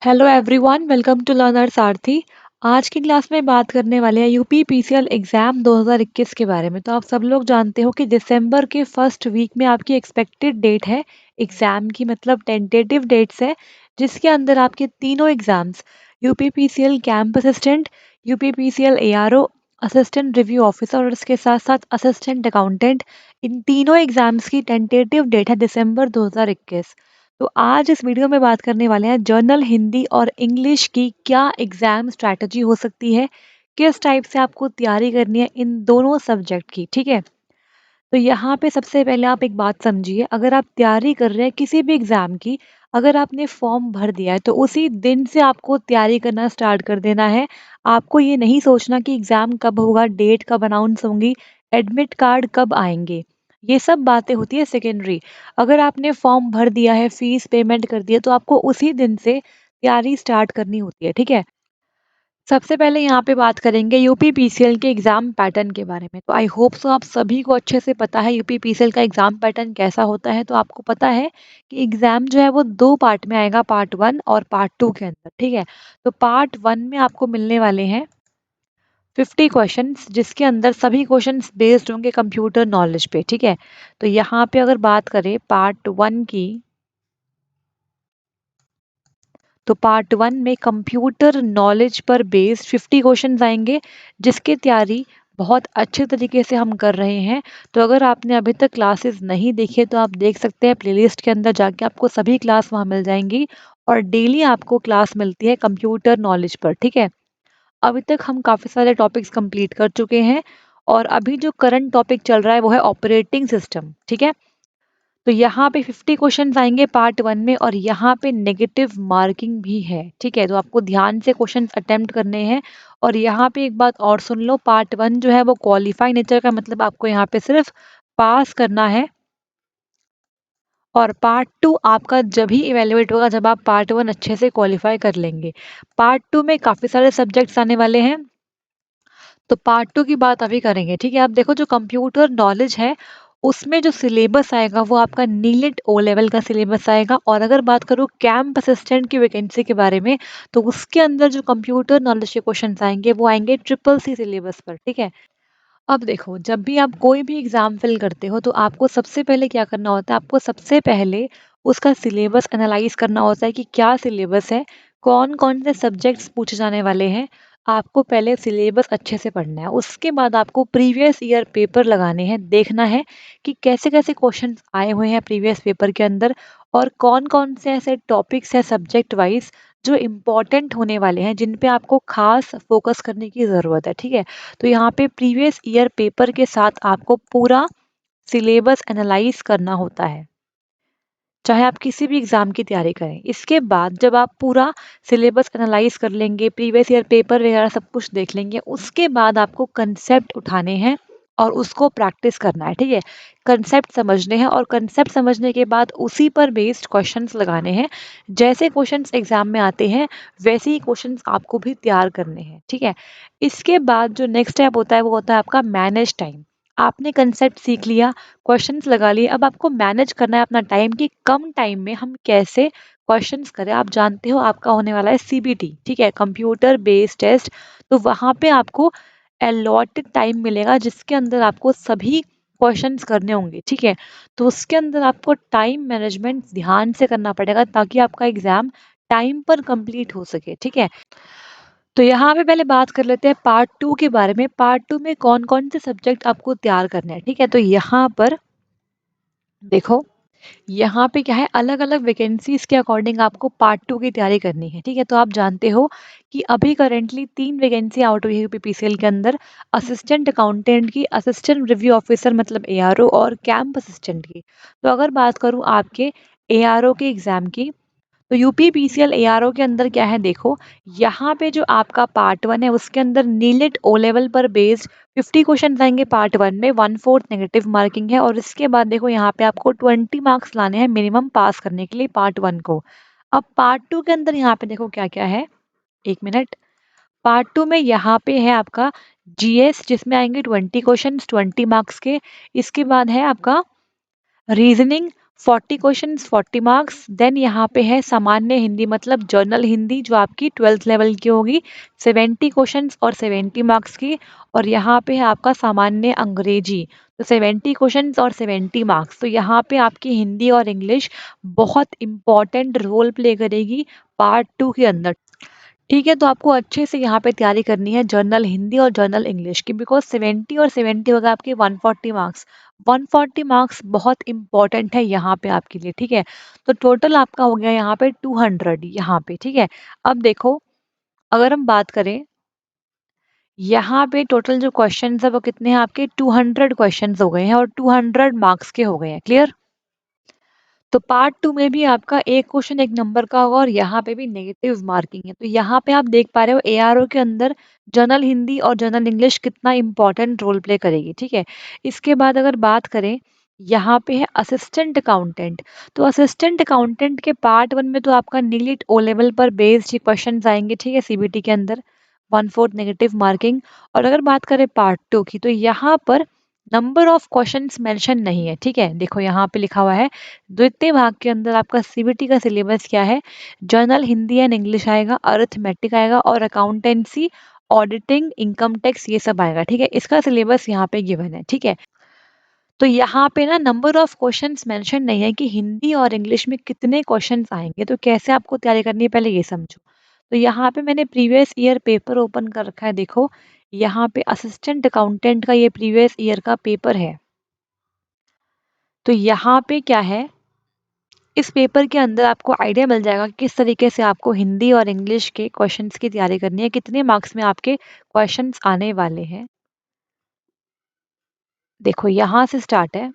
Hello everyone, welcome to learner Sarathi. आज की class में बात करने वाले हैं यूपी पीसीएल एग्ज़ाम 2021 के बारे में। तो आप सब लोग जानते हो कि दिसंबर के फर्स्ट वीक में आपकी एक्सपेक्टेड डेट है एग्ज़ाम की, मतलब टेंटेटिव डेट्स है, जिसके अंदर आपके तीनों exams UP PCL camp assistant, UP PCL ARO, assistant review officer और इसके साथ साथ असिस्टेंट अकाउंटेंट, इन तीनों एग्ज़ाम्स की टेंटेटिव डेट है दिसंबर 2021। तो आज इस वीडियो में बात करने वाले हैं जर्नल हिंदी और इंग्लिश की क्या एग्जाम स्ट्रैटेजी हो सकती है, किस टाइप से आपको तैयारी करनी है इन दोनों सब्जेक्ट की। ठीक है, तो यहाँ पे सबसे पहले आप एक बात समझिए, अगर आप तैयारी कर रहे हैं किसी भी एग्जाम की, अगर आपने फॉर्म भर दिया है तो उसी दिन से आपको तैयारी करना स्टार्ट कर देना है। आपको ये नहीं सोचना कि एग्जाम कब होगा, डेट कब अनाउंस होंगी, एडमिट कार्ड कब आएंगे, ये सब बातें होती है सेकेंडरी। अगर आपने फॉर्म भर दिया है, फीस पेमेंट कर दिया, तो आपको उसी दिन से तैयारी स्टार्ट करनी होती है। ठीक है, सबसे पहले यहाँ पे बात करेंगे यूपी पीसीएल के एग्जाम पैटर्न के बारे में। तो आई होप सो आप सभी को अच्छे से पता है यूपी पीसीएल का एग्जाम पैटर्न कैसा होता है। तो आपको पता है कि एग्जाम जो है वो दो पार्ट में आएगा, पार्ट 1 और पार्ट 2 के अंदर। ठीक है, तो पार्ट 1 में आपको मिलने वाले हैं 50 क्वेश्चंस, जिसके अंदर सभी क्वेश्चंस बेस्ड होंगे कंप्यूटर नॉलेज पे। ठीक है, तो यहाँ पे अगर बात करें पार्ट 1 की, तो पार्ट 1 में कंप्यूटर नॉलेज पर बेस्ड 50 क्वेश्चंस आएंगे, जिसकी तैयारी बहुत अच्छे तरीके से हम कर रहे हैं। तो अगर आपने अभी तक क्लासेस नहीं देखी है तो आप देख सकते हैं, प्लेलिस्ट के अंदर जाके आपको सभी क्लास वहाँ मिल जाएंगी और डेली आपको क्लास मिलती है कंप्यूटर नॉलेज पर। ठीक है, अभी तक हम काफ़ी सारे टॉपिक्स कंप्लीट कर चुके हैं और अभी जो करंट टॉपिक चल रहा है वो है ऑपरेटिंग सिस्टम। ठीक है, तो यहाँ पे 50 क्वेश्चंस आएंगे पार्ट 1 में और यहाँ पे नेगेटिव मार्किंग भी है। ठीक है, तो आपको ध्यान से क्वेश्चंस अटेम्प्ट करने हैं। और यहाँ पे एक बात और सुन लो, पार्ट 1 जो है वो क्वालिफाई नेचर का, मतलब आपको यहाँ पे सिर्फ पास करना है और पार्ट 2 आपका जब ही इवेल्युएट होगा जब आप पार्ट 1 अच्छे से क्वालिफाई कर लेंगे। पार्ट 2 में काफ़ी सारे सब्जेक्ट्स आने वाले हैं, तो पार्ट 2 की बात अभी करेंगे। ठीक है, आप देखो जो कंप्यूटर नॉलेज है उसमें जो सिलेबस आएगा वो आपका नीलेट ओ लेवल का सिलेबस आएगा। और अगर बात करूँ कैंप असिस्टेंट की वैकेंसी के बारे में, तो उसके अंदर जो कंप्यूटर नॉलेज के क्वेश्चन आएंगे वो आएंगे ट्रिपल सी सिलेबस पर। ठीक है, अब देखो, जब भी आप कोई भी एग्जाम फिल करते हो तो आपको सबसे पहले क्या करना होता है, आपको सबसे पहले उसका सिलेबस एनालाइज करना होता है कि क्या सिलेबस है, कौन कौन से सब्जेक्ट्स पूछे जाने वाले हैं। आपको पहले सिलेबस अच्छे से पढ़ना है, उसके बाद आपको प्रीवियस ईयर पेपर लगाने हैं, देखना है कि कैसे कैसे क्वेश्चन आए हुए हैं प्रीवियस पेपर के अंदर और कौन कौन से ऐसे टॉपिक्स हैं सब्जेक्ट वाइज जो इम्पोर्टेंट होने वाले हैं, जिन पे आपको खास फोकस करने की ज़रूरत है। ठीक है, तो यहाँ पे प्रीवियस ईयर पेपर के साथ आपको पूरा सिलेबस एनालाइज करना होता है, चाहे आप किसी भी एग्जाम की तैयारी करें। इसके बाद जब आप पूरा सिलेबस एनालाइज कर लेंगे, प्रीवियस ईयर पेपर वगैरह सब कुछ देख लेंगे, उसके बाद आपको कंसेप्ट उठाने हैं और उसको प्रैक्टिस करना है। ठीक है, कंसेप्ट समझने हैं और कंसेप्ट समझने के बाद उसी पर बेस्ड क्वेश्चंस लगाने हैं। जैसे क्वेश्चंस एग्जाम में आते हैं वैसे ही क्वेश्चंस आपको भी तैयार करने हैं। ठीक है, इसके बाद जो नेक्स्ट स्टेप होता है वो होता है आपका मैनेज टाइम। आपने कंसेप्ट सीख लिया, क्वेश्चंस लगा लिए, अब आपको मैनेज करना है अपना टाइम कि कम टाइम में हम कैसे क्वेश्चंस करें। आप जानते हो आपका होने वाला है सीबीटी, ठीक है, कंप्यूटर बेस्ड टेस्ट। तो वहाँ पे आपको अलॉटेड टाइम मिलेगा जिसके अंदर आपको सभी क्वेश्चंस करने होंगे। ठीक है, तो उसके अंदर आपको टाइम मैनेजमेंट ध्यान से करना पड़ेगा ताकि आपका एग्जाम टाइम पर कंप्लीट हो सके। ठीक है, तो यहाँ पे पहले बात कर लेते हैं पार्ट 2 के बारे में। पार्ट 2 में कौन कौन से सब्जेक्ट आपको तैयार करने हैं। ठीक है, तो यहाँ पर देखो, यहाँ पे क्या है, अलग अलग वैकेंसीज के अकॉर्डिंग आपको पार्ट 2 की तैयारी करनी है। ठीक है, तो आप जानते हो कि अभी करेंटली 3 वैकेंसी आउट हुई है यूपीपीसीएल के अंदर, असिस्टेंट अकाउंटेंट की, असिस्टेंट रिव्यू ऑफिसर मतलब एआरओ और कैंप असिस्टेंट की। तो अगर बात करूँ आपके एआरओ के एग्जाम की, तो यूपी पीसीएल एआरओ के अंदर क्या है, देखो यहाँ पे जो आपका पार्ट 1 है उसके अंदर नीलेट ओ लेवल पर बेस्ड 50 क्वेश्चन आएंगे पार्ट 1 में, 1/4 नेगेटिव मार्किंग है। और इसके बाद देखो यहाँ पे आपको 20 मार्क्स लाने हैं मिनिमम पास करने के लिए पार्ट 1 को। अब पार्ट 2 के अंदर यहाँ पे देखो क्या क्या है, एक मिनट। पार्ट 2 में यहाँ पे है आपका जीएस, जिसमें आएंगे 20 क्वेश्चन 20 मार्क्स के। इसके बाद है आपका रीजनिंग 40 क्वेश्चंस 40 मार्क्स। देन यहाँ पे है सामान्य हिंदी मतलब जर्नल हिंदी जो आपकी 12th लेवल की होगी, 70 क्वेश्चंस और 70 मार्क्स की। और यहाँ पे है आपका सामान्य अंग्रेजी, तो 70 क्वेश्चंस और 70 मार्क्स। तो यहाँ पे आपकी हिंदी और इंग्लिश बहुत इंपॉर्टेंट रोल प्ले करेगी पार्ट 2 के अंदर। ठीक है, तो आपको अच्छे से यहाँ पे तैयारी करनी है जर्नल हिंदी और जर्नल इंग्लिश की, बिकॉज 70 और 70 होगा आपके 140 मार्क्स। 140 मार्क्स बहुत इंपॉर्टेंट है यहाँ पे आपके लिए। ठीक है, तो टोटल आपका हो गया यहाँ पे 200 यहाँ पे। ठीक है, अब देखो अगर हम बात करें यहाँ पे टोटल जो क्वेश्चन है वो कितने हैं आपके 200 क्वेश्चन हो गए हैं और 200 मार्क्स के हो गए हैं। क्लियर? तो पार्ट 2 में भी आपका एक क्वेश्चन एक नंबर का होगा और यहाँ पे भी नेगेटिव मार्किंग है। तो यहाँ पे आप देख पा रहे हो एआरओ के अंदर जनरल हिंदी और जनरल इंग्लिश कितना इंपॉर्टेंट रोल प्ले करेगी। ठीक है, इसके बाद अगर बात करें यहाँ पे है असिस्टेंट अकाउंटेंट। तो असिस्टेंट अकाउंटेंट के पार्ट 1 में तो आपका नीट ओ लेवल पर बेस्ड क्वेश्चन आएंगे। ठीक है, सीबीटी के अंदर 1/4 नेगेटिव मार्किंग। और अगर बात करें पार्ट 2 की तो यहाँ पर नंबर ऑफ क्वेश्चंस मेंशन नहीं है। ठीक है, देखो यहाँ पे लिखा हुआ है द्वितीय भाग के अंदर आपका सीबीटी का सिलेबस क्या है, जर्नल हिंदी एंड इंग्लिश आएगा, अरिथमेटिक आएगा और अकाउंटेंसी, ऑडिटिंग, इनकम टैक्स ये सब आएगा। ठीक है, इसका सिलेबस यहाँ पे गिवन है। ठीक है, तो यहाँ पे ना नंबर ऑफ क्वेश्चंस मेंशन नहीं है कि हिंदी और इंग्लिश में कितने क्वेश्चंस आएंगे। तो कैसे आपको तैयारी करनी है पहले ये समझो। तो यहाँ पे मैंने प्रीवियस ईयर पेपर ओपन कर रखा है। देखो यहाँ पे असिस्टेंट अकाउंटेंट का ये प्रीवियस ईयर का पेपर है। तो यहाँ पे क्या है, इस पेपर के अंदर आपको आइडिया मिल जाएगा कि किस तरीके से आपको हिंदी और इंग्लिश के क्वेश्चंस की तैयारी करनी है, कितने मार्क्स में आपके क्वेश्चंस आने वाले हैं। देखो यहाँ से स्टार्ट है,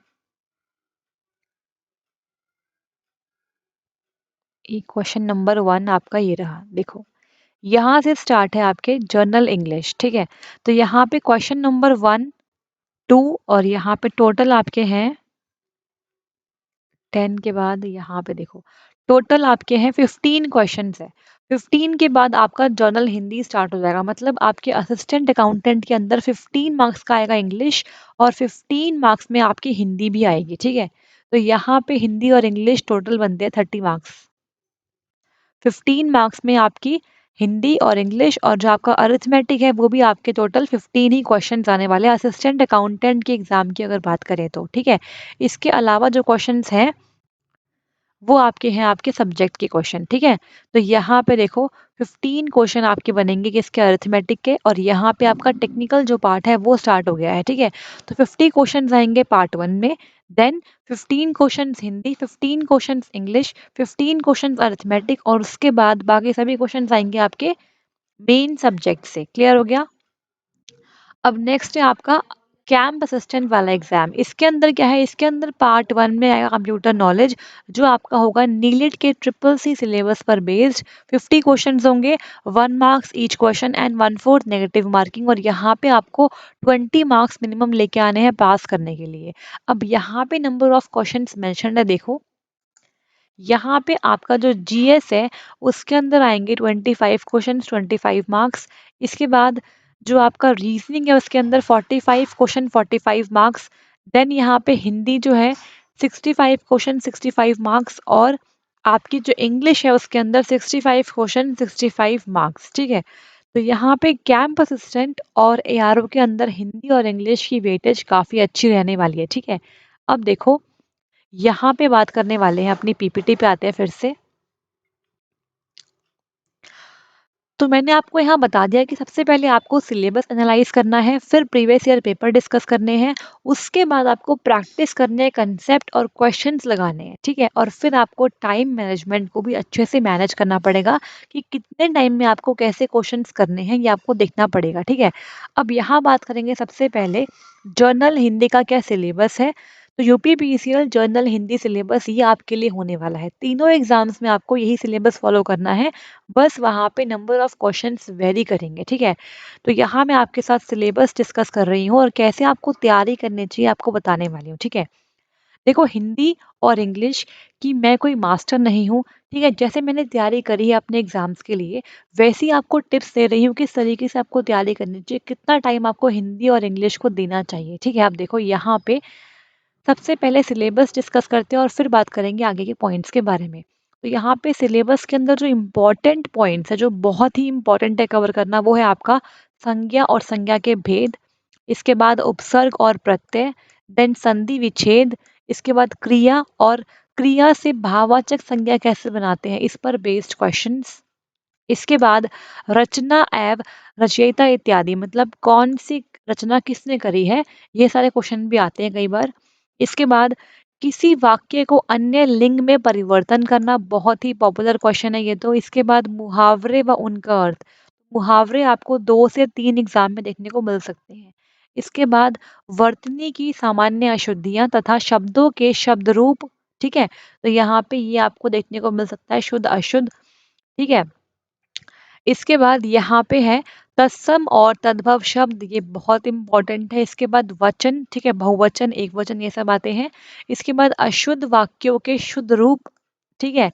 ये क्वेश्चन नंबर 1 आपका ये रहा। देखो यहाँ से स्टार्ट है आपके जर्नल इंग्लिश। ठीक है, तो यहाँ पे क्वेश्चन नंबर 1, 2 और यहाँ पे टोटल आपके हैं 10 के बाद यहाँ पे देखो टोटल आपके हैं 15 क्वेश्चंस है। 15 के बाद आपका जर्नल हिंदी स्टार्ट हो जाएगा, मतलब आपके असिस्टेंट अकाउंटेंट के अंदर 15 मार्क्स का आएगा इंग्लिश और 15 मार्क्स में आपकी हिंदी भी आएगी। ठीक है, तो यहाँ पे हिंदी और इंग्लिश टोटल बनते हैं 30 मार्क्स। 15 मार्क्स में आपकी हिंदी और इंग्लिश और जो आपका अरिथमेटिक है वो भी आपके टोटल 15 ही क्वेश्चंस आने वाले हैं असिस्टेंट अकाउंटेंट के एग्जाम की अगर बात करें तो। ठीक है, इसके अलावा जो क्वेश्चंस हैं वो आपके हैं आपके सब्जेक्ट के क्वेश्चन। ठीक है, तो यहाँ पे देखो 15 क्वेश्चन आपके बनेंगे किसके, अरिथमेटिक के। और यहाँ पे आपका टेक्निकल जो पार्ट है वो स्टार्ट हो गया है। ठीक है, तो 50 क्वेश्चन आएंगे पार्ट 1 में, then 15 question Hindi, 15 question English, 15 question arithmetic और उसके बाद बाकी सभी क्वेश्चन आएंगे आपके मेन सब्जेक्ट से। क्लियर हो गया? अब नेक्स्ट है आपका कैंप असिस्टेंट वाला एग्जाम। इसके अंदर क्या है, इसके अंदर पार्ट 1 में आएगा कंप्यूटर नॉलेज जो आपका होगा नीलेट के ट्रिपल सी सिलेबस पर बेस्ड। 50 क्वेश्चंस होंगे, 1 marks each question and 1/4 negative marking. और यहाँ पे आपको 20 मार्क्स मिनिमम लेके आने हैं पास करने के लिए। अब यहाँ पे नंबर ऑफ क्वेश्चंस मेंशन है। देखो यहाँ पे आपका जो जीएस है उसके अंदर आएंगे 25 क्वेश्चंस, 25 मार्क्स। इसके बाद जो आपका रीजनिंग है उसके अंदर 45 क्वेश्चन, 45 मार्क्स। देन यहाँ पे हिंदी जो है 65 क्वेश्चन, 65 मार्क्स। और आपकी जो इंग्लिश है उसके अंदर 65 क्वेश्चन, 65 मार्क्स। ठीक है, तो यहाँ पे कैंप असिस्टेंट और एआरओ के अंदर हिंदी और इंग्लिश की वेटेज काफ़ी अच्छी रहने वाली है। ठीक है, अब देखो यहाँ पे बात करने वाले हैं, अपनी पीपीटी पे आते हैं फिर से। तो मैंने आपको यहाँ बता दिया कि सबसे पहले आपको सिलेबस एनालाइज करना है, फिर प्रीवियस ईयर पेपर डिस्कस करने हैं, उसके बाद आपको प्रैक्टिस करने हैं, कंसेप्ट और क्वेश्चंस लगाने हैं। ठीक है, और फिर आपको टाइम मैनेजमेंट को भी अच्छे से मैनेज करना पड़ेगा कि कितने टाइम में आपको कैसे क्वेश्चंस करने हैं ये आपको देखना पड़ेगा। ठीक है, अब यहाँ बात करेंगे सबसे पहले जर्नल हिंदी का क्या सिलेबस है। तो यूपीपीसीएल जर्नल हिंदी सिलेबस ये आपके लिए होने वाला है। तीनों एग्जाम्स में आपको यही सिलेबस फॉलो करना है, बस वहाँ पे नंबर ऑफ क्वेश्चंस वेरी करेंगे। ठीक है, तो यहाँ मैं आपके साथ सिलेबस डिस्कस कर रही हूँ और कैसे आपको तैयारी करनी चाहिए आपको बताने वाली हूँ। ठीक है, देखो हिंदी और इंग्लिश की मैं कोई मास्टर नहीं हूँ। ठीक है, जैसे मैंने तैयारी करी है अपने एग्जाम्स के लिए वैसे ही आपको टिप्स दे रही हूँ किस तरीके से आपको तैयारी करनी चाहिए, कितना टाइम आपको हिंदी और इंग्लिश को देना चाहिए। ठीक है, आप देखो यहाँ पे सबसे पहले सिलेबस डिस्कस करते हैं और फिर बात करेंगे आगे के पॉइंट्स के बारे में। तो यहाँ पे सिलेबस के अंदर जो इम्पोर्टेंट पॉइंट्स है, जो बहुत ही इम्पोर्टेंट है कवर करना, वो है आपका संज्ञा और संज्ञा के भेद, इसके बाद उपसर्ग और प्रत्यय, देन संधि विच्छेद, इसके बाद क्रिया और क्रिया से भाववाचक संज्ञा कैसे बनाते हैं, इस पर बेस्ड क्वेश्चंस। इसके बाद रचना एवं रचयिता इत्यादि, मतलब कौन सी रचना किसने करी है, ये सारे क्वेश्चन भी आते हैं कई बार। इसके बाद किसी वाक्य को अन्य लिंग में परिवर्तन करना, बहुत ही पॉपुलर क्वेश्चन है ये तो। इसके बाद मुहावरे व उनका अर्थ, मुहावरे आपको 2 से 3 एग्जाम में देखने को मिल सकते हैं। इसके बाद वर्तनी की सामान्य अशुद्धियां तथा शब्दों के शब्द रूप, ठीक है, तो यहाँ पे ये आपको देखने को मिल सकता है शुद्ध अशुद्ध, ठीक है। इसके बाद यहाँ पे है तत्सम और तद्भव शब्द, ये बहुत इंपॉर्टेंट है। इसके बाद वचन, ठीक है, बहुवचन एक वचन ये सब आते हैं। इसके बाद अशुद्ध वाक्यों के शुद्ध रूप, ठीक है।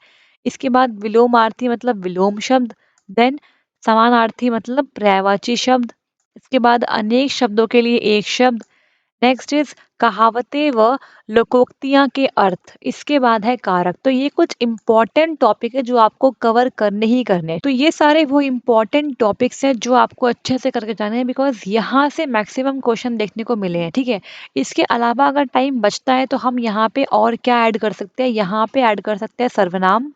इसके बाद विलोमार्थी मतलब विलोम शब्द, देन समानार्थी मतलब पर्यायवाची शब्द। इसके बाद अनेक शब्दों के लिए एक शब्द। नेक्स्ट इज कहावतें व लोकोक्तियां के अर्थ। इसके बाद है कारक। तो ये कुछ इंपॉर्टेंट टॉपिक है जो आपको कवर करने ही करने हैं। तो ये सारे वो इंपॉर्टेंट टॉपिक्स हैं जो आपको अच्छे से करके जाने हैं, बिकॉज यहाँ से मैक्सिमम क्वेश्चन देखने को मिले हैं, ठीक है। इसके अलावा अगर टाइम बचता है तो हम यहाँ पे और क्या ऐड कर सकते हैं, यहाँ पे ऐड कर सकते हैं सर्वनाम,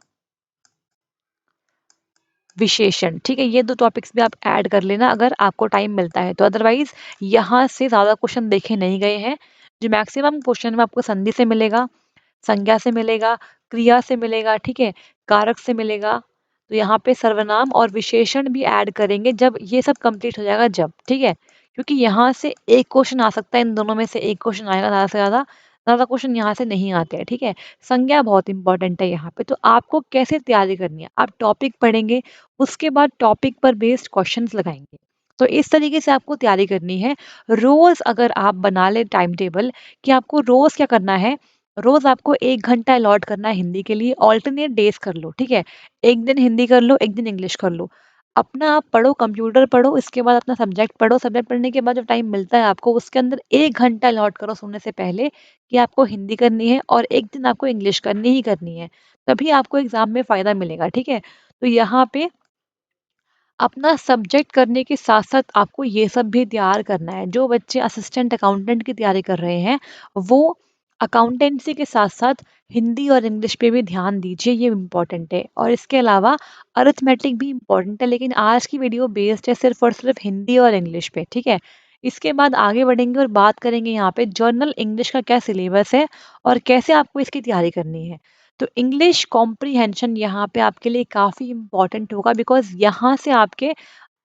विशेषण, ठीक है। ये 2 टॉपिक्स भी आप ऐड कर लेना अगर आपको टाइम मिलता है तो, अदरवाइज यहाँ से ज़्यादा क्वेश्चन देखे नहीं गए हैं। जो मैक्सिमम क्वेश्चन में आपको संधि से मिलेगा, संज्ञा से मिलेगा, क्रिया से मिलेगा, ठीक है, कारक से मिलेगा। तो यहाँ पे सर्वनाम और विशेषण भी ऐड करेंगे जब ये सब कंप्लीट हो जाएगा, जब, ठीक है। क्योंकि यहाँ से एक क्वेश्चन आ सकता है, इन दोनों में से एक क्वेश्चन आएगा, ज़्यादा से ज़्यादा ज़्यादा क्वेश्चन यहाँ से नहीं आते हैं, ठीक है। संज्ञा बहुत इंपॉर्टेंट है यहाँ पे। तो आपको कैसे तैयारी करनी है, आप टॉपिक पढ़ेंगे, उसके बाद टॉपिक पर बेस्ड क्वेश्चंस लगाएंगे। तो इस तरीके से आपको तैयारी करनी है। रोज अगर आप बना ले टाइम टेबल कि आपको रोज क्या करना है, रोज आपको 1 घंटा अलॉट करना है हिंदी के लिए, ऑल्टरनेट डेज कर लो, ठीक है। एक दिन हिंदी कर लो, एक दिन इंग्लिश कर लो। अपना आप पढ़ो, कंप्यूटर पढ़ो, इसके बाद अपना सब्जेक्ट पढ़ो, सब्जेक्ट पढ़ने के बाद जो टाइम मिलता है आपको, उसके अंदर 1 घंटा अलॉट करो सोने से पहले कि आपको हिंदी करनी है और एक दिन आपको इंग्लिश करनी ही करनी है। तभी आपको एग्जाम में फायदा मिलेगा, ठीक है। तो यहाँ पे अपना सब्जेक्ट करने के साथ-साथ आपको ये सब भी तैयार करना है। जो बच्चे असिस्टेंट अकाउंटेंट की तैयारी कर रहे हैं, वो अकाउंटेंसी के साथ-साथ हिंदी और इंग्लिश पे भी ध्यान दीजिए, ये इम्पोर्टेंट है। और इसके अलावा अरिथमेटिक भी इम्पोर्टेंट है, लेकिन आज की वीडियो बेस्ड है सिर्फ़ और सिर्फ़ हिंदी और इंग्लिश पे, ठीक है? इसके बाद आगे बढ़ेंगे और बात करेंगे यहाँ पे जर्नल इंग्लिश का क्या सिलेबस है और कैसे आपको इसकी तैयारी करनी है। तो इंग्लिश कॉम्प्रिहेंशन यहाँ पे आपके लिए काफ़ी इम्पोर्टेंट होगा, बिकॉज़ यहाँ से आपके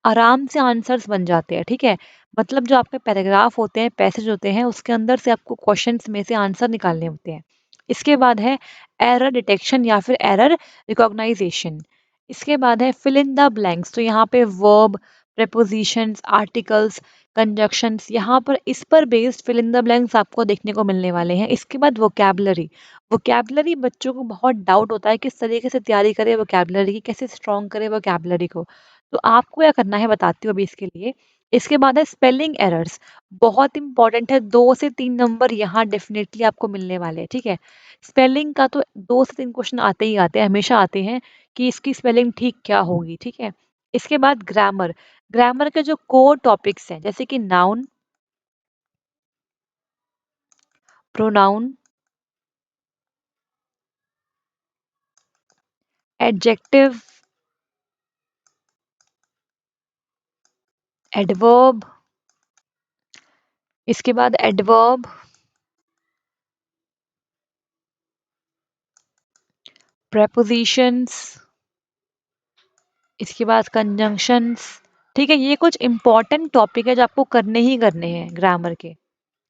आराम से आंसर्स बन जाते हैं, ठीक है? मतलब जो आपके पैराग्राफ होते हैं, पैसेज होते हैं, उसके अंदर से आपको क्वेश्चंस में से आंसर निकालने होते हैं। इसके बाद है एरर डिटेक्शन या फिर एरर रिकॉग्नाइजेशन। इसके बाद है फिल इन द ब्लैंक्स। तो यहाँ पे वर्ब, प्रीपोजिशंस, आर्टिकल्स, कंजक्शंस, यहाँ पर इस पर based fill in the blanks आपको देखने को मिलने वाले हैं। इसके बाद वोकैबुलरी। वोकैबुलरी बच्चों को बहुत डाउट होता है किस तरीके से तैयारी करें वोकैबुलरी की, कैसे स्ट्रॉन्ग करें वोकैबुलरी को। तो आपको क्या करना है बताती हूँ अभी इसके लिए। इसके बाद है स्पेलिंग एरर्स, बहुत इंपॉर्टेंट है। 2 से 3 नंबर यहाँ डेफिनेटली आपको मिलने वाले हैं, ठीक है। स्पेलिंग का तो 2 से 3 क्वेश्चन आते ही आते हैं, हमेशा आते हैं कि इसकी स्पेलिंग ठीक क्या होगी, ठीक है। इसके बाद ग्रामर। ग्रामर के जो कोर टॉपिक्स हैं जैसे कि नाउन, प्रोनाउन, एडजेक्टिव, एडवर्ब, इसके बाद एडवर्ब, प्रेपोजिशंस, इसके बाद कंजंक्शंस, ठीक है। ये कुछ इंपॉर्टेंट टॉपिक है जो आपको करने ही करने हैं ग्रामर के।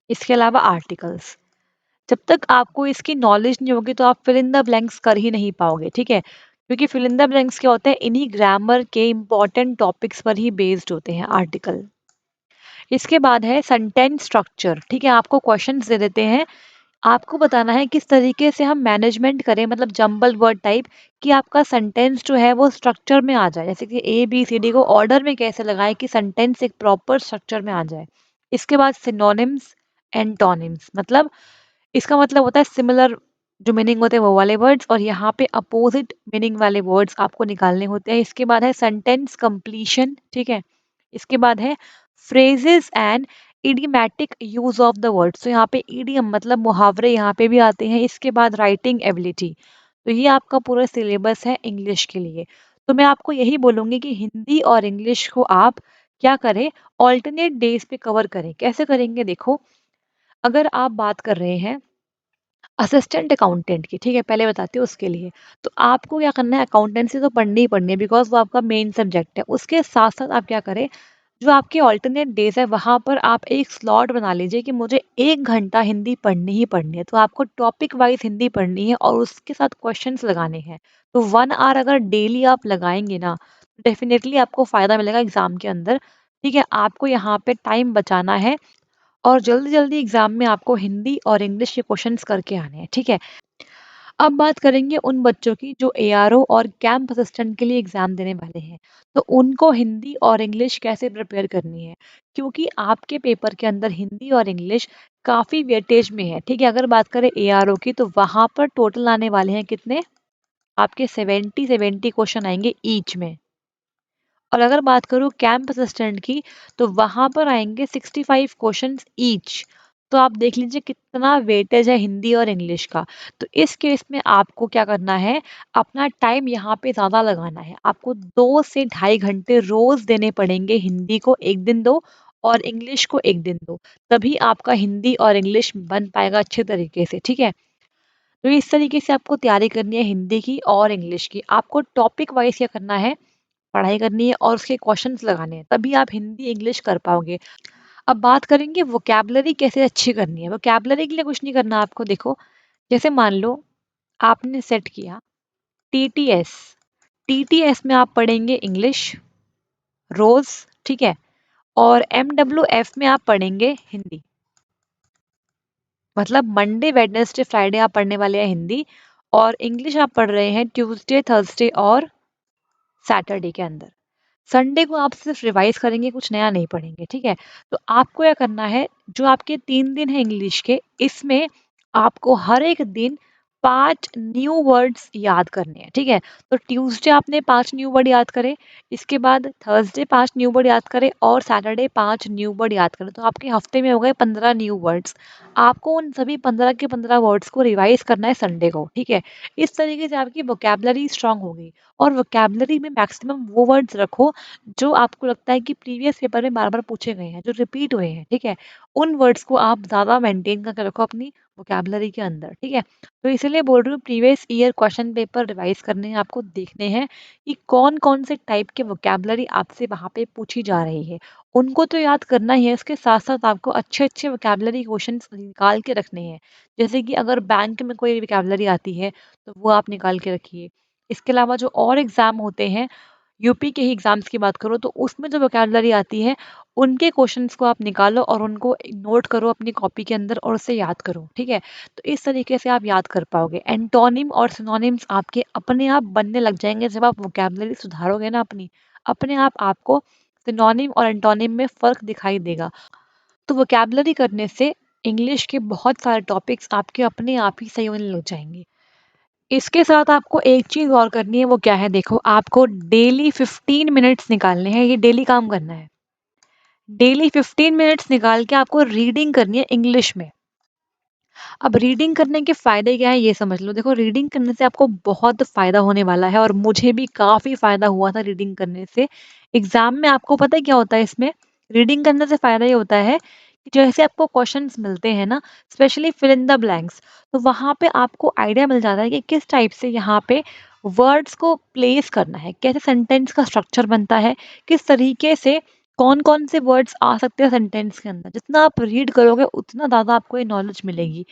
इसके अलावा आर्टिकल्स। जब तक आपको इसकी नॉलेज नहीं होगी तो आप फिल इन द ब्लैंक्स कर ही नहीं पाओगे, ठीक है। क्योंकि फिल इन द ब्लैंक्स क्या होते हैं, इन्हीं ग्रामर के इंपॉर्टेंट टॉपिक्स पर ही बेस्ड होते हैं आर्टिकल। इसके बाद है सेंटेंस स्ट्रक्चर, ठीक है। आपको क्वेश्चंस दे देते हैं, आपको बताना है किस तरीके से हम मैनेजमेंट करें, मतलब जंबल वर्ड टाइप, कि आपका सेंटेंस जो है वो स्ट्रक्चर में आ जाए। जैसे कि ABCD को ऑर्डर में कैसे लगाएं कि सेंटेंस एक प्रॉपर स्ट्रक्चर में आ जाए। इसके बाद सिनोनिम्स, एंटोनिम्स, मतलब इसका मतलब होता है सिमिलर, जो मीनिंग होते हैं वो वाले वर्ड्स, और यहाँ पे अपोजिट मीनिंग वाले वर्ड्स आपको निकालने होते हैं। इसके बाद है सेंटेंस कंप्लीशन, ठीक है। इसके बाद है phrases and idiomatic use of the words, तो यहाँ पे इडियम मतलब मुहावरे यहाँ पे भी आते हैं। इसके बाद राइटिंग एबिलिटी, तो ये आपका पूरा सिलेबस है इंग्लिश के लिए। तो मैं आपको यही बोलूँगी कि हिंदी और इंग्लिश को आप क्या करें, ऑल्टरनेट डेज पे कवर करें। कैसे करेंगे, देखो, अगर आप बात कर रहे हैं असिस्टेंट अकाउंटेंट की, ठीक है, पहले बताती हूँ उसके लिए। तो आपको क्या करना है, अकाउंटेंसी तो पढ़नी ही पढ़नी है बिकॉज वो आपका मेन सब्जेक्ट है। उसके साथ साथ आप क्या करें, जो आपके ऑल्टरनेट डेज है वहाँ पर आप एक स्लॉट बना लीजिए कि मुझे 1 घंटा हिंदी पढ़नी ही पढ़नी है। तो आपको टॉपिक वाइज हिंदी पढ़नी है और उसके साथ क्वेश्चंस लगाने हैं। तो 1 आवर अगर डेली आप लगाएंगे ना, डेफिनेटली आपको फ़ायदा मिलेगा एग्ज़ाम के अंदर। ठीक है, आपको यहाँ पे टाइम बचाना है और जल्दी जल्दी एग्ज़ाम में आपको हिंदी और इंग्लिश के क्वेश्चंस करके आने हैं, ठीक है। अब बात करेंगे उन बच्चों की जो एआरओ और कैंप असिस्टेंट के लिए एग्जाम देने वाले हैं। तो उनको हिंदी और इंग्लिश कैसे प्रिपेयर करनी है, क्योंकि आपके पेपर के अंदर हिंदी और इंग्लिश काफ़ी वेटेज में है, ठीक है। अगर बात करें एआरओ की तो वहाँ पर टोटल आने वाले हैं कितने, आपके 70 क्वेश्चन आएंगे ईच में। और अगर बात करूँ कैंप असिस्टेंट की तो वहाँ पर आएंगे 65 क्वेश्चंस ईच। तो आप देख लीजिए कितना वेटेज है हिंदी और इंग्लिश का। तो इस केस में आपको क्या करना है, अपना टाइम यहाँ पे ज़्यादा लगाना है। आपको 2 से ढाई घंटे रोज़ देने पड़ेंगे, हिंदी को एक दिन दो और इंग्लिश को एक दिन दो, तभी आपका हिंदी और इंग्लिश बन पाएगा अच्छे तरीके से, ठीक है। तो इस तरीके से आपको तैयारी करनी है हिंदी की और इंग्लिश की। आपको टॉपिक वाइज क्या करना है, पढ़ाई करनी है और उसके क्वेश्चंस लगाने हैं, तभी आप हिंदी इंग्लिश कर पाओगे। अब बात करेंगे वोकैबुलरी कैसे अच्छी करनी है। वोकैबुलरी के लिए कुछ नहीं करना आपको, देखो, जैसे मान लो आपने सेट किया टीटीएस। टीटीएस में आप पढ़ेंगे इंग्लिश रोज, ठीक है, और एमडब्ल्यूएफ में आप पढ़ेंगे हिंदी। मतलब मंडे वेडनेसडे फ्राइडे आप पढ़ने वाले हैं हिंदी, और इंग्लिश आप पढ़ रहे हैं ट्यूसडे थर्सडे और सैटरडे के अंदर। संडे को आप सिर्फ रिवाइज करेंगे, कुछ नया नहीं पढ़ेंगे, ठीक है। तो आपको क्या करना है, जो आपके 3 दिन है इंग्लिश के, इसमें आपको हर एक दिन 5 न्यू वर्ड्स याद करने हैं, ठीक है। तो ट्यूसडे आपने 5 न्यू वर्ड याद करे, इसके बाद थर्सडे 5 न्यू वर्ड याद करे और सैटरडे 5 न्यू वर्ड याद करे। तो आपके हफ्ते में हो गए 15 न्यू वर्ड्स। आपको उन सभी 15 के 15 वर्ड्स को रिवाइज करना है संडे को, ठीक है। इस तरीके से आपकी वोकैबुलरी स्ट्रांग होगी। और वोकैबुलरी में मैक्सिमम वो वर्ड्स रखो जो आपको लगता है कि प्रीवियस पेपर में बार बार पूछे गए हैं, जो रिपीट हुए हैं, ठीक है। उन वर्ड्स को आप ज़्यादा मेंटेन करके रखो अपनी वोकैबुलरी के अंदर, ठीक है। तो इसलिए बोल रही हूँ previous year question paper revise करने हैं, आपको देखने हैं कि कौन कौन से टाइप के वोकैबुलरी आपसे वहाँ पे पूछी जा रही है। उनको तो याद करना ही है, उसके साथ साथ आपको अच्छे अच्छे वोकैबुलरी क्वेश्चन निकाल के रखने हैं। जैसे कि अगर बैंक में कोई वोकैबुलरी आती है तो वो आप निकाल के रखिए। इसके अलावा जो और एग्ज़ाम होते हैं, यूपी के ही एग्ज़ाम्स की बात करो तो उसमें जो वोकैबुलरी आती है, उनके क्वेश्चंस को आप निकालो और उनको नोट करो अपनी कॉपी के अंदर और उसे याद करो, ठीक है। तो इस तरीके से आप याद कर पाओगे। एंटोनिम और सिनोनिम्स आपके अपने आप बनने लग जाएंगे जब आप वोकैबुलरी सुधारोगे ना अपनी, अपने आप आपको सिनोनिम और एंटोनिम में फ़र्क दिखाई देगा। तो वोकैबुलरी करने से इंग्लिश के बहुत सारे टॉपिक्स आपके अपने आप ही सही होने लग जाएंगे। इसके साथ आपको एक चीज़ और करनी है, वो क्या है, देखो, आपको डेली 15 मिनट्स निकालने हैं, ये डेली काम करना है। डेली 15 मिनट्स निकाल के आपको रीडिंग करनी है इंग्लिश में। अब रीडिंग करने के फ़ायदे क्या है ये समझ लो। देखो, रीडिंग करने से आपको बहुत फ़ायदा होने वाला है और मुझे भी काफ़ी फ़ायदा हुआ था रीडिंग करने से। एग्ज़ाम में आपको पता है क्या होता है इसमें? रीडिंग करने से फ़ायदा ये होता है कि जैसे आपको क्वेश्चंस मिलते हैं ना, specially fill in the blanks, तो वहाँ पे आपको आइडिया मिल जाता है कि किस टाइप से यहाँ पे वर्ड्स को प्लेस करना है, कैसे सेंटेंस का स्ट्रक्चर बनता है, किस तरीके से कौन-कौन से वर्ड्स आ सकते हैं सेंटेंस के अंदर। जितना आप रीड करोगे उतना ज़्यादा आपको ये नॉलेज मिलेगी।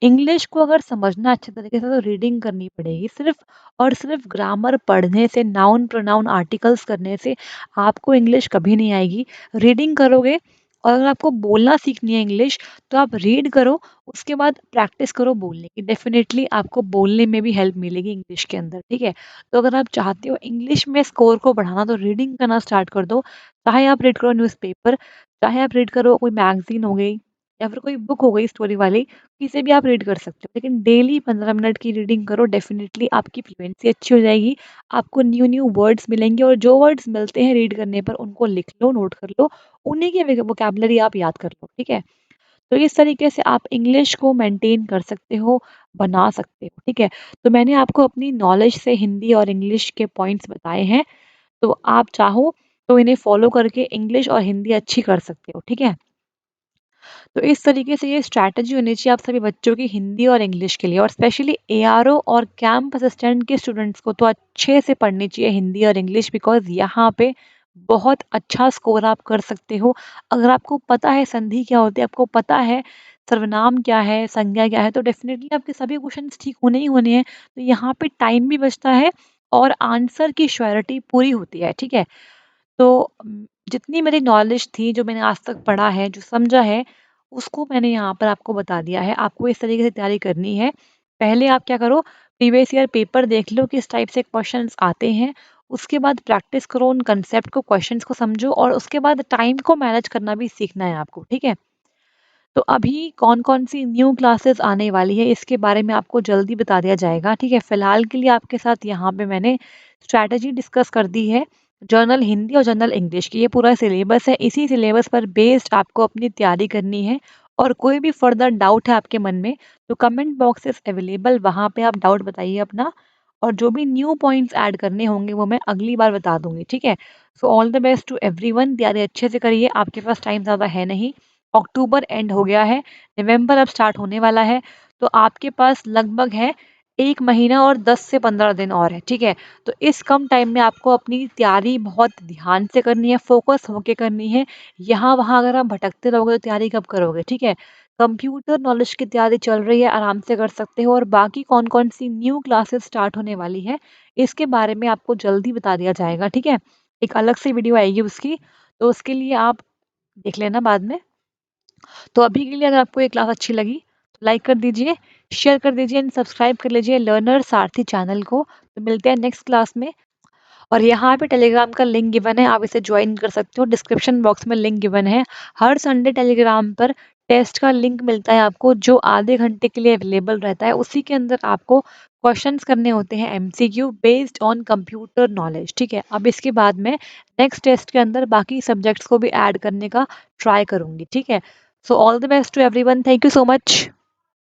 इंग्लिश को अगर समझना अच्छे तरीके से तो रीडिंग करनी पड़ेगी। सिर्फ़ और सिर्फ़ ग्रामर पढ़ने से, नाउन, प्रोनाउन, आर्टिकल्स करने से आपको इंग्लिश कभी नहीं आएगी। रीडिंग करोगे और अगर आपको बोलना सीखनी है इंग्लिश, तो आप रीड करो, उसके बाद प्रैक्टिस करो बोलने की। डेफ़िनेटली आपको बोलने में भी हेल्प मिलेगी इंग्लिश के अंदर, ठीक है? तो अगर आप चाहते हो इंग्लिश में स्कोर को बढ़ाना तो रीडिंग करना स्टार्ट कर दो। चाहे आप रीड करो न्यूज़पेपर, चाहे आप रीड करो कोई मैगज़ीन हो गई, या फिर कोई बुक हो गई स्टोरी वाली, किसे भी आप रीड कर सकते हो। लेकिन डेली 15 मिनट की रीडिंग करो, डेफ़िनिटली आपकी फ्लुएंसी अच्छी हो जाएगी। आपको न्यू-न्यू वर्ड्स मिलेंगे और जो वर्ड्स मिलते हैं रीड करने पर उनको लिख लो, नोट कर लो, उन्हीं की वोकैब्युलरी आप याद कर लो, ठीक है? तो इस तरीके से आप इंग्लिश को मेंटेन कर सकते हो, बना सकते हो, ठीक है? तो मैंने आपको अपनी नॉलेज से हिंदी और इंग्लिश के पॉइंट्स बताए हैं, तो आप चाहो तो इन्हें फ़ॉलो करके इंग्लिश और हिंदी अच्छी कर सकते हो, ठीक है? तो इस तरीके से ये स्ट्रैटेजी होनी चाहिए आप सभी बच्चों की हिंदी और इंग्लिश के लिए, और स्पेशली एआरओ और कैंप असिस्टेंट के स्टूडेंट्स को तो अच्छे से पढ़नी चाहिए हिंदी और इंग्लिश, बिकॉज़ यहाँ पे बहुत अच्छा स्कोर आप कर सकते हो। अगर आपको पता है संधि क्या होती है, आपको पता है सर्वनाम क्या है, संज्ञा क्या है, तो डेफ़िनिटली आपके सभी क्वेश्चंस ठीक होने ही होने हैं। तो यहाँ पे टाइम भी बचता है और आंसर की श्योरिटी पूरी होती है, ठीक है? तो जितनी मेरी नॉलेज थी, जो मैंने आज तक पढ़ा है, जो समझा है, उसको मैंने यहाँ पर आपको बता दिया है। आपको इस तरीके से तैयारी करनी है। पहले आप क्या करो, प्रीवियस ईयर पेपर देख लो किस टाइप से क्वेश्चंस आते हैं। उसके बाद प्रैक्टिस करो उन कंसेप्ट को, क्वेश्चंस को समझो, और उसके बाद टाइम को मैनेज करना भी सीखना है आपको, ठीक है? तो अभी कौन-कौन सी न्यू क्लासेस आने वाली है, इसके बारे में आपको जल्दी बता दिया जाएगा, ठीक है? फिलहाल के लिए आपके साथ यहाँ पे मैंने स्ट्रैटेजी डिस्कस कर दी है, जर्नल हिंदी और जर्नल इंग्लिश की। ये पूरा सिलेबस है, इसी सिलेबस पर बेस्ड आपको अपनी तैयारी करनी है। और कोई भी फर्दर डाउट है आपके मन में, तो कमेंट बॉक्स इज़ अवेलेबल, वहाँ पे आप डाउट बताइए अपना, और जो भी न्यू पॉइंट्स ऐड करने होंगे वो मैं अगली बार बता दूँगी, ठीक है? So all the best to everyone, तैयारी अच्छे से करिए, आपके पास टाइम ज़्यादा है नहीं। अक्टूबर एंड हो गया है, नवंबर अब स्टार्ट होने वाला है, तो आपके पास लगभग है 1 महीना और 10 से 15 दिन और है, ठीक है? तो इस कम टाइम में आपको अपनी तैयारी बहुत ध्यान से करनी है, फ़ोकस होके करनी है। यहाँ-वहाँ अगर आप भटकते रहोगे तो तैयारी कब करोगे, ठीक है? कंप्यूटर नॉलेज की तैयारी चल रही है, आराम से कर सकते हो, और बाकी कौन-कौन सी न्यू क्लासेस स्टार्ट होने वाली है, इसके बारे में आपको जल्दी बता दिया जाएगा, ठीक है? एक अलग से वीडियो आएगी उसकी, तो उसके लिए आप देख लेना बाद में। तो अभी के लिए अगर आपको ये क्लास अच्छी लगी तो लाइक कर दीजिए, शेयर कर दीजिए एंड सब्सक्राइब कर लीजिए लर्नर सारथी चैनल को। तो मिलते हैं नेक्स्ट क्लास में। और यहाँ पे टेलीग्राम का लिंक गिवन है, आप इसे ज्वाइन कर सकते हो, डिस्क्रिप्शन बॉक्स में लिंक गिवन है। हर संडे टेलीग्राम पर टेस्ट का लिंक मिलता है आपको, जो आधे घंटे के लिए अवेलेबल रहता है। उसी के अंदर आपको क्वेश्चंस करने होते हैं, MCQ based on computer knowledge, ठीक है? अब इसके बाद में नेक्स्ट टेस्ट के अंदर बाकी सब्जेक्ट्स को भी ऐड करने का ट्राई करूंगी, ठीक है? So all the best to everyone, thank you so much.